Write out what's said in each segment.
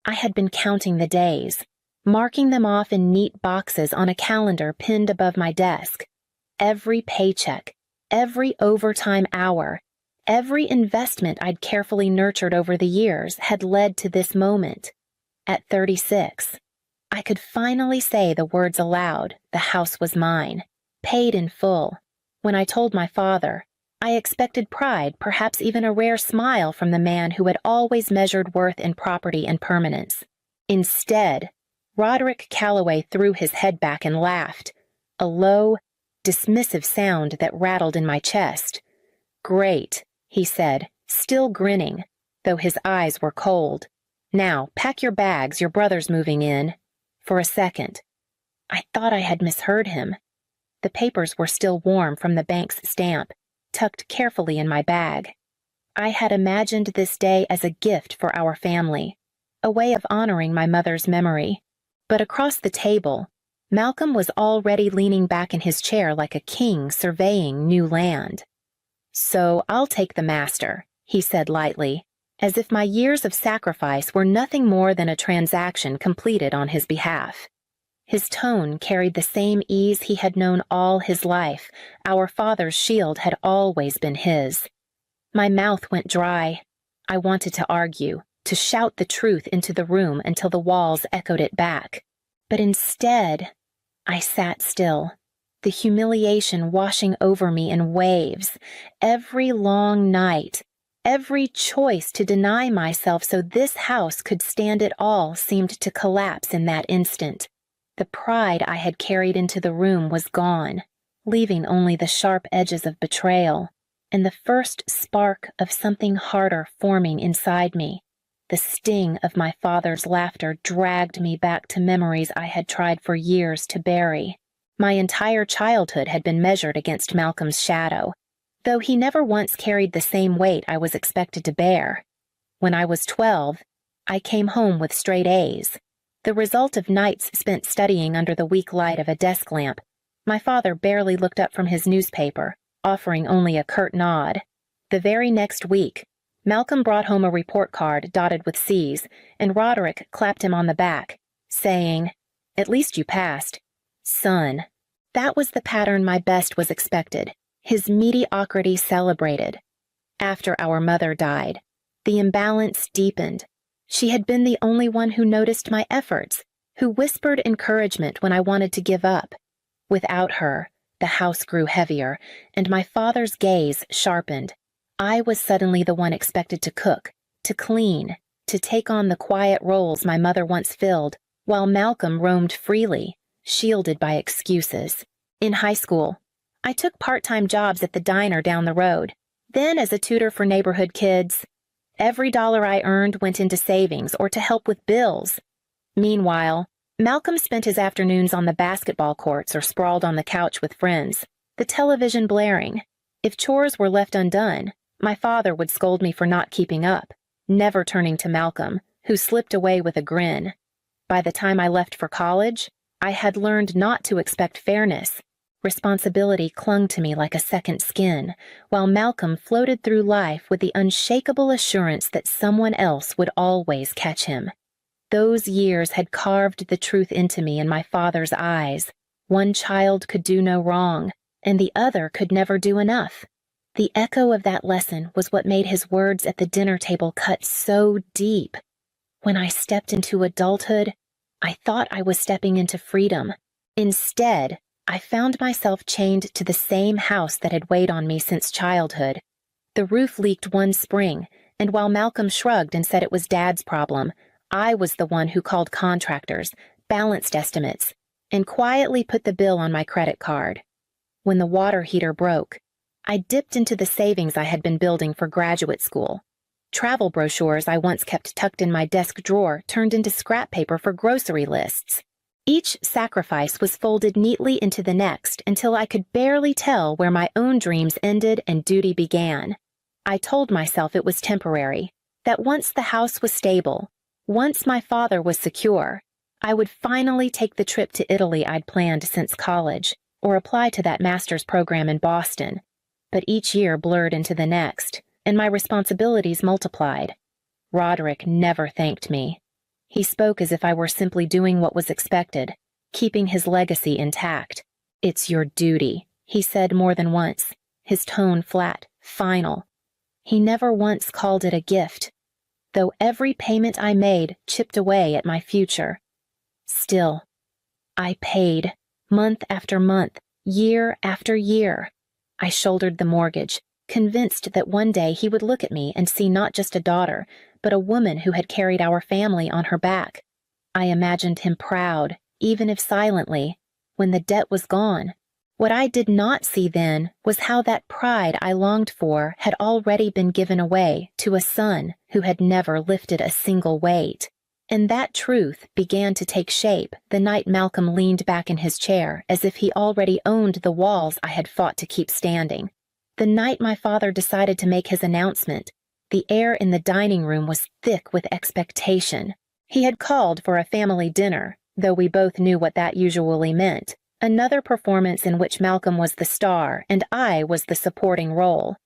I had been counting the days, marking them off in neat boxes on a calendar pinned above my desk. Every paycheck, every overtime hour, every investment I'd carefully nurtured over the years had led to this moment. At 36, I could finally say the words aloud, "The house was mine," paid in full. When I told my father, I expected pride, perhaps even a rare smile from the man who had always measured worth in property and permanence. Instead, Roderick Calloway threw his head back and laughed, a low, dismissive sound that rattled in my chest. "Great," he said, still grinning, though his eyes were cold. "Now, pack your bags, your brother's moving in." For a second, I thought I had misheard him. The papers were still warm from the bank's stamp, tucked carefully in my bag. I had imagined this day as a gift for our family, a way of honoring my mother's memory. But across the table, Malcolm was already leaning back in his chair like a king surveying new land. "So I'll take the master," he said lightly, as if my years of sacrifice were nothing more than a transaction completed on his behalf. His tone carried the same ease he had known all his life. Our father's shield had always been his. My mouth went dry. I wanted to argue, to shout the truth into the room until the walls echoed it back. But instead, I sat still, the humiliation washing over me in waves. Every long night, every choice to deny myself so this house could stand it all seemed to collapse in that instant. The pride I had carried into the room was gone, leaving only the sharp edges of betrayal, and the first spark of something harder forming inside me. The sting of my father's laughter dragged me back to memories I had tried for years to bury. My entire childhood had been measured against Malcolm's shadow, though he never once carried the same weight I was expected to bear. When I was 12, I came home with straight A's, the result of nights spent studying under the weak light of a desk lamp. My father barely looked up from his newspaper, offering only a curt nod. The very next week, Malcolm brought home a report card dotted with C's, and Roderick clapped him on the back, saying, "At least you passed." Son. That was the pattern my best was expected, his mediocrity celebrated. After our mother died, the imbalance deepened. She had been the only one who noticed my efforts, who whispered encouragement when I wanted to give up. Without her, the house grew heavier, and my father's gaze sharpened. I was suddenly the one expected to cook, to clean, to take on the quiet roles my mother once filled, while Malcolm roamed freely, shielded by excuses. In high school, I took part-time jobs at the diner down the road, then as a tutor for neighborhood kids. Every dollar I earned went into savings or to help with bills. Meanwhile, Malcolm spent his afternoons on the basketball courts or sprawled on the couch with friends, the television blaring. If chores were left undone, my father would scold me for not keeping up, never turning to Malcolm, who slipped away with a grin. By the time I left for college, I had learned not to expect fairness. Responsibility clung to me like a second skin, while Malcolm floated through life with the unshakable assurance that someone else would always catch him. Those years had carved the truth into me in my father's eyes. One child could do no wrong, and the other could never do enough. The echo of that lesson was what made his words at the dinner table cut so deep. When I stepped into adulthood, I thought I was stepping into freedom. Instead, I found myself chained to the same house that had weighed on me since childhood. The roof leaked one spring, and while Malcolm shrugged and said it was Dad's problem, I was the one who called contractors, balanced estimates, and quietly put the bill on my credit card. When the water heater broke, I dipped into the savings I had been building for graduate school. Travel brochures I once kept tucked in my desk drawer turned into scrap paper for grocery lists. Each sacrifice was folded neatly into the next until I could barely tell where my own dreams ended and duty began. I told myself it was temporary, that once the house was stable, once my father was secure, I would finally take the trip to Italy I'd planned since college, or apply to that master's program in Boston. But each year blurred into the next, and my responsibilities multiplied. Roderick never thanked me. He spoke as if I were simply doing what was expected, keeping his legacy intact. "It's your duty," he said more than once, his tone flat, final. He never once called it a gift, though every payment I made chipped away at my future. Still, I paid, month after month, year after year. I shouldered the mortgage, convinced that one day he would look at me and see not just a daughter, but a woman who had carried our family on her back. I imagined him proud, even if silently, when the debt was gone. What I did not see then was how that pride I longed for had already been given away to a son who had never lifted a single weight. And that truth began to take shape the night Malcolm leaned back in his chair as if he already owned the walls I had fought to keep standing. The night my father decided to make his announcement, the air in the dining room was thick with expectation. He had called for a family dinner, though we both knew what that usually meant. Another performance in which Malcolm was the star and I was the supporting role.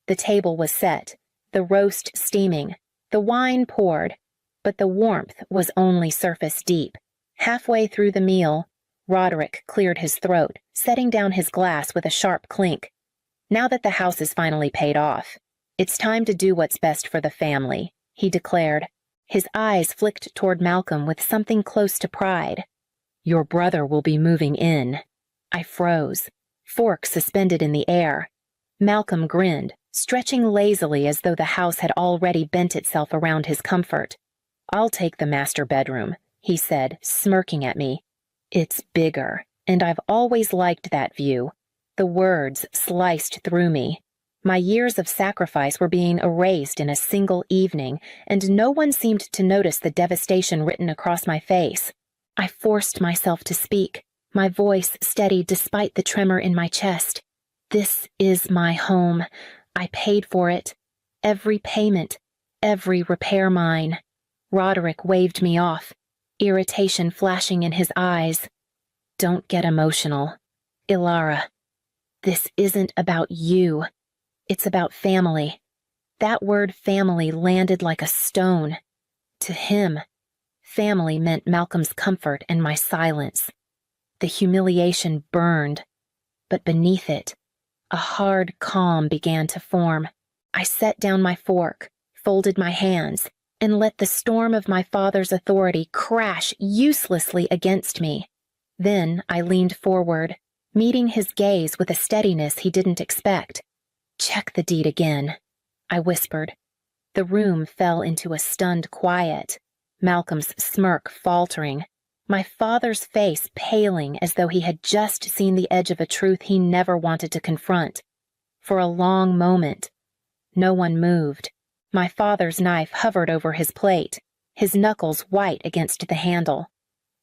The table was set, the roast steaming, the wine poured, but the warmth was only surface deep. Halfway through the meal, Roderick cleared his throat, setting down his glass with a sharp clink. "Now that the house is finally paid off, it's time to do what's best for the family," he declared. His eyes flicked toward Malcolm with something close to pride. "Your brother will be moving in." I froze, fork suspended in the air. Malcolm grinned, stretching lazily as though the house had already bent itself around his comfort. "I'll take the master bedroom," he said, smirking at me. "It's bigger, and I've always liked that view." The words sliced through me. My years of sacrifice were being erased in a single evening, and no one seemed to notice the devastation written across my face. I forced myself to speak, my voice steady despite the tremor in my chest. "This is my home. I paid for it. Every payment, every repair mine." Roderick waved me off, irritation flashing in his eyes. "Don't get emotional. Ilara, this isn't about you. It's about family." That word family landed like a stone. To him, family meant Malcolm's comfort and my silence. The humiliation burned, but beneath it, a hard calm began to form. I set down my fork, folded my hands, and let the storm of my father's authority crash uselessly against me. Then I leaned forward, meeting his gaze with a steadiness he didn't expect. "Check the deed again," I whispered. The room fell into a stunned quiet, Malcolm's smirk faltering, my father's face paling as though he had just seen the edge of a truth he never wanted to confront. For a long moment, no one moved. My father's knife hovered over his plate, his knuckles white against the handle.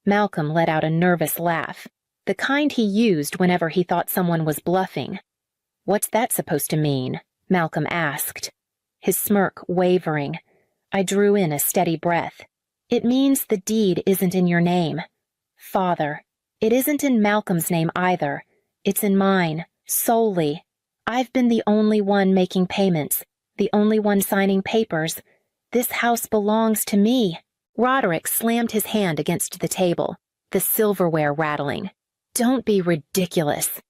Malcolm let out a nervous laugh, the kind he used whenever he thought someone was bluffing. "What's that supposed to mean?" Malcolm asked, his smirk wavering. I drew in a steady breath. "It means the deed isn't in your name. Father, it isn't in Malcolm's name either. It's in mine, solely. I've been the only one making payments, the only one signing papers. This house belongs to me." Roderick slammed his hand against the table, the silverware rattling. "Don't be ridiculous.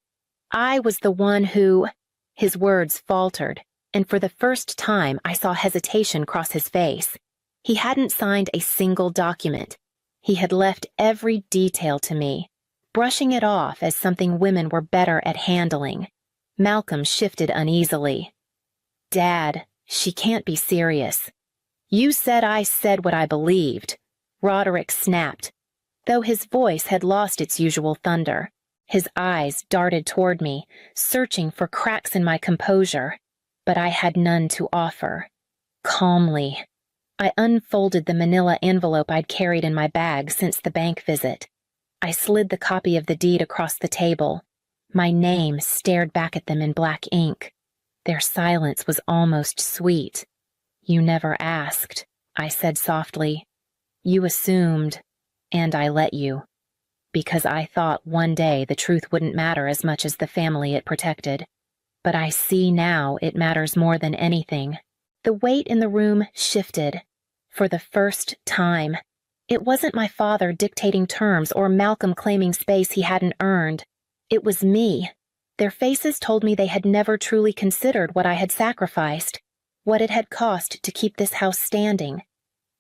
I was the one who—" His words faltered, and for the first time I saw hesitation cross his face. He hadn't signed a single document. He had left every detail to me, brushing it off as something women were better at handling. Malcolm shifted uneasily. "Dad, she can't be serious." "You said I said what I believed," Roderick snapped, though his voice had lost its usual thunder. His eyes darted toward me, searching for cracks in my composure, but I had none to offer. Calmly, I unfolded the manila envelope I'd carried in my bag since the bank visit. I slid the copy of the deed across the table. My name stared back at them in black ink. Their silence was almost sweet. "You never asked," I said softly. "You assumed, and I let you. Because I thought one day the truth wouldn't matter as much as the family it protected. But I see now it matters more than anything." The weight in the room shifted. For the first time, It wasn't my father dictating terms or Malcolm claiming space he hadn't earned. It was me. Their faces told me they had never truly considered what I had sacrificed, what it had cost to keep this house standing.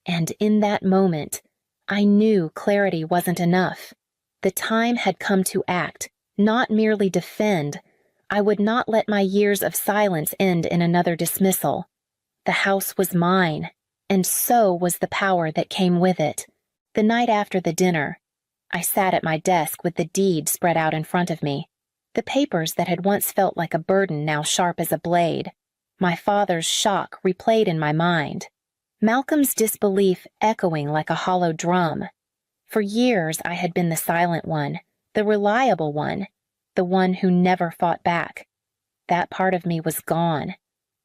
And in that moment, I knew clarity wasn't enough. The time had come to act, not merely defend. I would not let my years of silence end in another dismissal. The house was mine, and so was the power that came with it. The night after the dinner, I sat at my desk with the deed spread out in front of me, the papers that had once felt like a burden now sharp as a blade. My father's shock replayed in my mind, Malcolm's disbelief echoing like a hollow drum. For years I had been the silent one, the reliable one, the one who never fought back. That part of me was gone.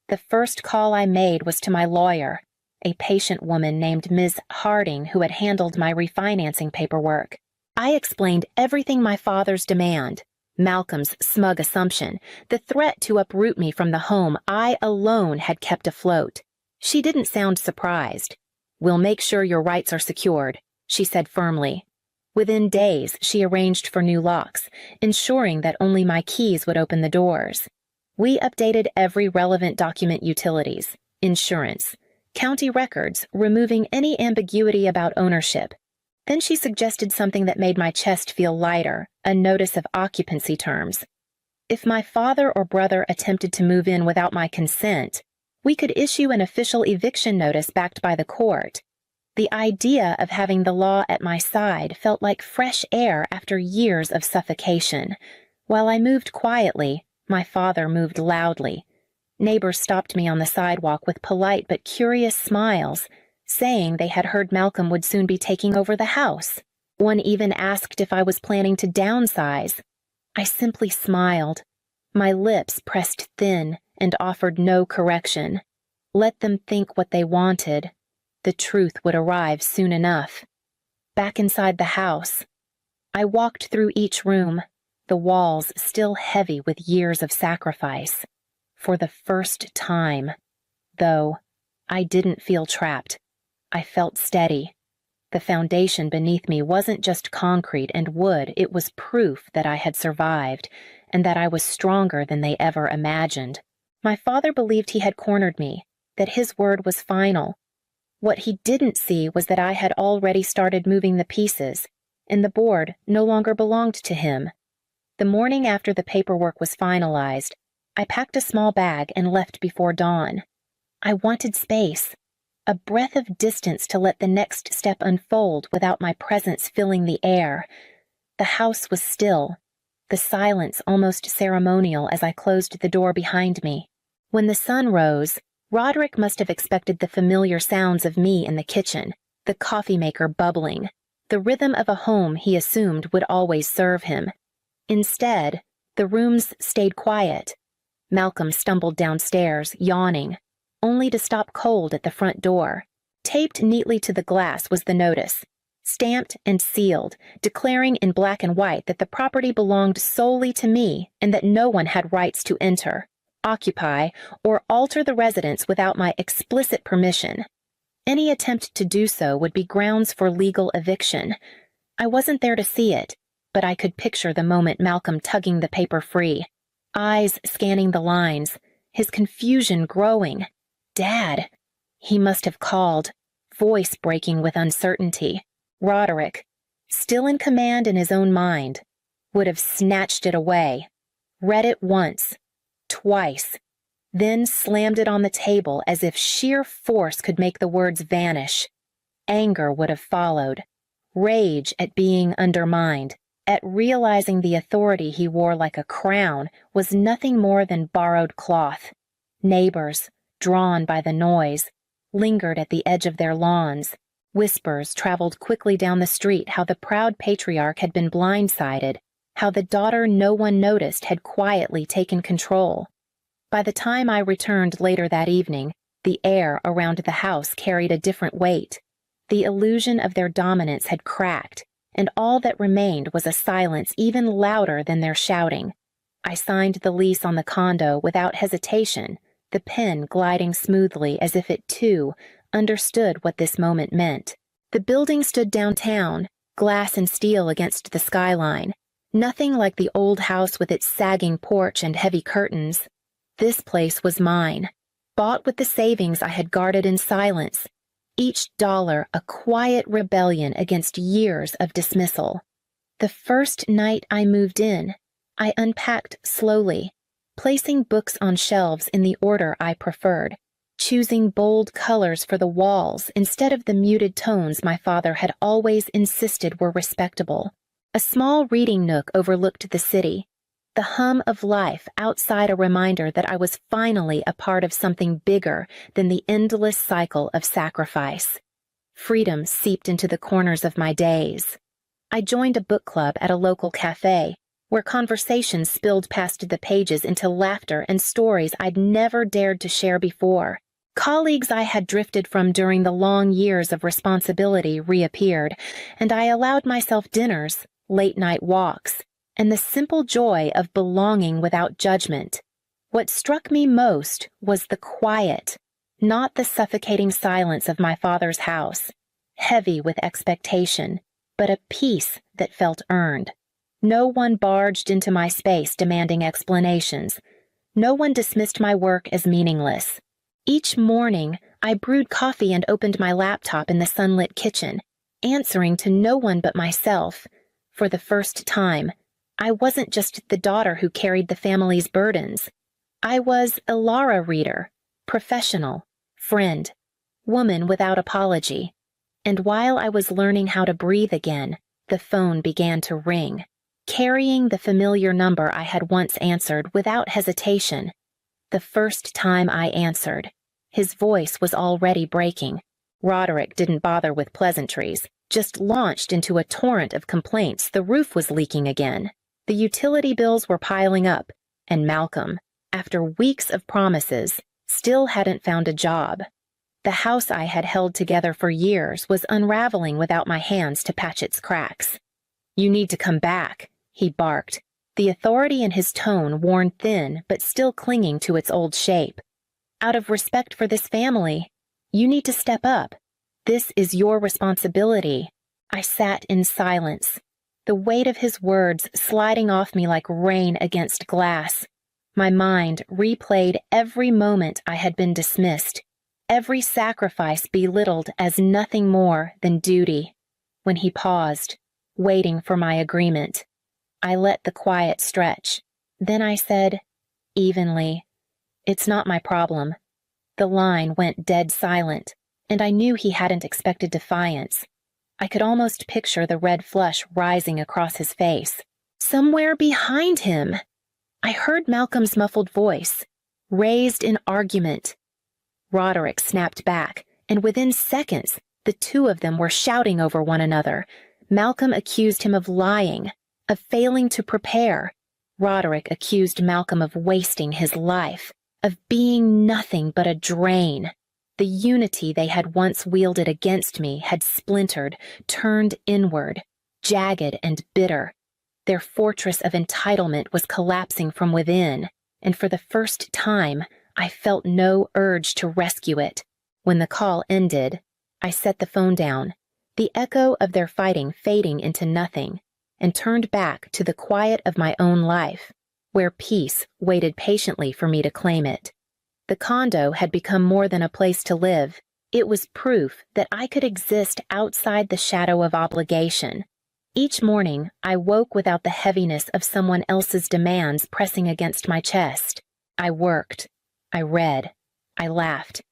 The first call I made was to my lawyer, a patient woman named Ms. Harding who had handled my refinancing paperwork. I explained everything: my father's demand, Malcolm's smug assumption, the threat to uproot me from the home I alone had kept afloat. She didn't sound surprised. "We'll make sure your rights are secured," she said firmly. Within days, she arranged for new locks, ensuring that only my keys would open the doors. We updated every relevant document: utilities, insurance, county records, removing any ambiguity about ownership. Then she suggested something that made my chest feel lighter, a notice of occupancy terms. If my father or brother attempted to move in without my consent, we could issue an official eviction notice backed by the court. The idea of having the law at my side felt like fresh air after years of suffocation. While I moved quietly, my father moved loudly. Neighbors stopped me on the sidewalk with polite but curious smiles, saying they had heard Malcolm would soon be taking over the house. One even asked if I was planning to downsize. I simply smiled. My lips pressed thin and offered no correction. Let them think what they wanted. The truth would arrive soon enough. Back inside the house, I walked through each room, the walls still heavy with years of sacrifice. For the first time, though, I didn't feel trapped. I felt steady. The foundation beneath me wasn't just concrete and wood, it was proof that I had survived, and that I was stronger than they ever imagined. My father believed he had cornered me, that his word was final. What he didn't see was that I had already started moving the pieces, and the board no longer belonged to him. The morning after the paperwork was finalized, I packed a small bag and left before dawn. I wanted space, a breath of distance to let the next step unfold without my presence filling the air. The house was still, the silence almost ceremonial as I closed the door behind me. When the sun rose, Roderick must have expected the familiar sounds of me in the kitchen, the coffee maker bubbling, the rhythm of a home he assumed would always serve him. Instead, the rooms stayed quiet. Malcolm stumbled downstairs, yawning, only to stop cold at the front door. Taped neatly to the glass was the notice, stamped and sealed, declaring in black and white that the property belonged solely to me and that no one had rights to enter, occupy, or alter the residence without my explicit permission. Any attempt to do so would be grounds for legal eviction. I wasn't there to see it, but I could picture the moment Malcolm tugging the paper free, eyes scanning the lines, his confusion growing. "Dad," he must have called, voice breaking with uncertainty. Roderick, still in command in his own mind, would have snatched it away, read it once, twice, then slammed it on the table as if sheer force could make the words vanish. Anger would have followed, rage at being undermined, at realizing the authority he wore like a crown was nothing more than borrowed cloth. Neighbors, drawn by the noise, lingered at the edge of their lawns. Whispers traveled quickly down the street how the proud patriarch had been blindsided, how the daughter no one noticed had quietly taken control. By the time I returned later that evening, the air around the house carried a different weight. The illusion of their dominance had cracked, and all that remained was a silence even louder than their shouting. I signed the lease on the condo without hesitation, the pen gliding smoothly as if it, too, understood what this moment meant. The building stood downtown, glass and steel against the skyline. Nothing like the old house with its sagging porch and heavy curtains. This place was mine, bought with the savings I had guarded in silence, each dollar a quiet rebellion against years of dismissal. The first night I moved in, I unpacked slowly, placing books on shelves in the order I preferred, choosing bold colors for the walls instead of the muted tones my father had always insisted were respectable. A small reading nook overlooked the city, the hum of life outside a reminder that I was finally a part of something bigger than the endless cycle of sacrifice. Freedom seeped into the corners of my days. I joined a book club at a local cafe, where conversations spilled past the pages into laughter and stories I'd never dared to share before. Colleagues I had drifted from during the long years of responsibility reappeared, and I allowed myself dinners, late-night walks, and the simple joy of belonging without judgment. What struck me most was the quiet, not the suffocating silence of my father's house, heavy with expectation, but a peace that felt earned. No one barged into my space demanding explanations. No one dismissed my work as meaningless. Each morning, I brewed coffee and opened my laptop in the sunlit kitchen, answering to no one but myself. For the first time, I wasn't just the daughter who carried the family's burdens. I was a Lara reader, professional, friend, woman without apology. And while I was learning how to breathe again, the phone began to ring, carrying the familiar number I had once answered without hesitation. The first time I answered, his voice was already breaking. Roderick didn't bother with pleasantries, just launched into a torrent of complaints. The roof was leaking again. The utility bills were piling up, and Malcolm, after weeks of promises, still hadn't found a job. The house I had held together for years was unraveling without my hands to patch its cracks. "You need to come back," he barked, the authority in his tone worn thin but still clinging to its old shape. "Out of respect for this family, you need to step up. This is your responsibility." I sat in silence, the weight of his words sliding off me like rain against glass. My mind replayed every moment I had been dismissed, every sacrifice belittled as nothing more than duty. When he paused, waiting for my agreement, I let the quiet stretch. Then I said, evenly, "It's not my problem." The line went dead silent, and I knew he hadn't expected defiance. I could almost picture the red flush rising across his face. Somewhere behind him, I heard Malcolm's muffled voice, raised in argument. Roderick snapped back, and within seconds, the two of them were shouting over one another. Malcolm accused him of lying, of failing to prepare. Roderick accused Malcolm of wasting his life, of being nothing but a drain. The unity they had once wielded against me had splintered, turned inward, jagged and bitter. Their fortress of entitlement was collapsing from within, and for the first time, I felt no urge to rescue it. When the call ended, I set the phone down, the echo of their fighting fading into nothing, and turned back to the quiet of my own life, where peace waited patiently for me to claim it. The condo had become more than a place to live. It was proof that I could exist outside the shadow of obligation. Each morning, I woke without the heaviness of someone else's demands pressing against my chest. I worked, I read, I laughed,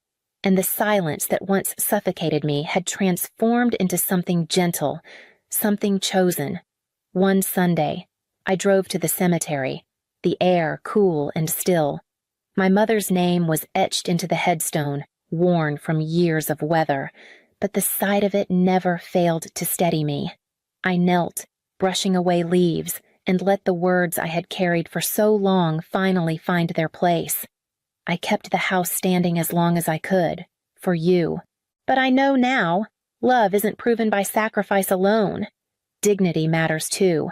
and the silence that once suffocated me had transformed into something gentle, something chosen. One Sunday, I drove to the cemetery, the air cool and still. My mother's name was etched into the headstone, worn from years of weather, but the sight of it never failed to steady me. I knelt, brushing away leaves, and let the words I had carried for so long finally find their place. I kept the house standing as long as I could, for you. But I know now, love isn't proven by sacrifice alone. Dignity matters too,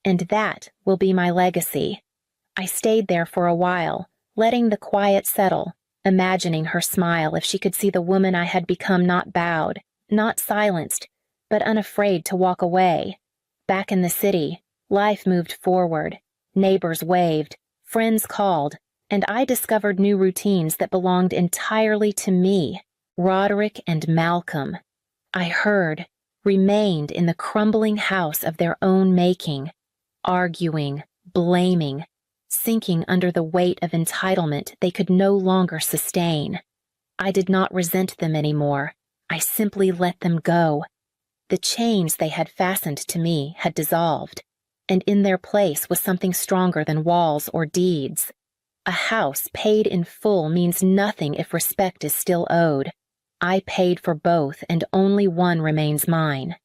and that will be my legacy. I stayed there for a while, letting the quiet settle, imagining her smile if she could see the woman I had become, not bowed, not silenced, but unafraid to walk away. Back in the city, life moved forward. Neighbors waved, friends called, and I discovered new routines that belonged entirely to me, Roderick and Malcolm. I heard, remained in the crumbling house of their own making, arguing, blaming, sinking under the weight of entitlement they could no longer sustain. I did not resent them anymore. I simply let them go. The chains they had fastened to me had dissolved, and in their place was something stronger than walls or deeds. A house paid in full means nothing if respect is still owed. I paid for both, and only one remains mine.